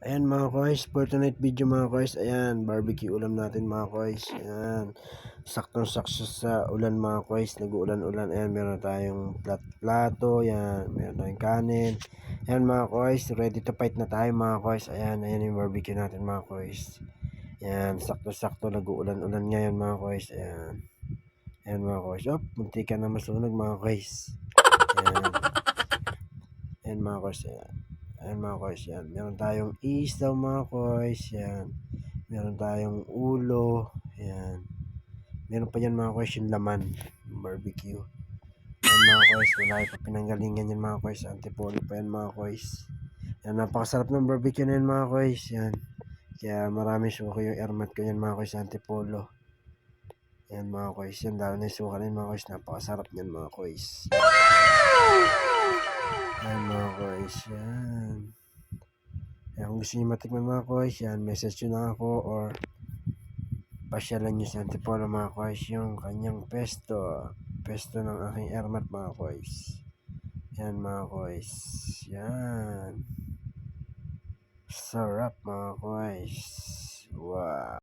Ayan mga koys, for tonight video mga koys, ayan, barbecue ulam natin mga koys, ayan, saktong-sakto sa ulan mga koys, nag-uulan-ulan, ayan, meron tayong plato, ayan, meron tayong kanin, ayan mga koys, ready to fight na tayo mga koys, ayan, ayan yung barbecue natin mga koys, ayan, sakto-sakto, nag-uulan-ulan ngayon mga koys, ayan mga koys, munti ka na masunog mga koys, ayan mga koys, ayan mga koys, yan. Meron tayong isaw mga koys, yan. Meron tayong ulo, yan. Meron pa yan mga koys yung laman, yung barbecue. Yan mga koys, wala pa pinanggalingan yan mga koys. Antipolo pa yan mga koys. Yan, napakasarap ng barbecue na yan mga koys, yan. Kaya marami suko yung airmat ko yan mga koys, antipolo. Yan mga koys, yan. Lalo na yung suka na yan mga koys, napakasarap yan mga koys. Yan mga koys, yan. Kaya kung gusto nyo matikman mga koys, yan, message nyo na ako or pasyalan nyo sa Antipolo mga koys yung kanyang pesto ng aking airmat mga koys. Yan mga koys, yan, sarap mga koys, wow.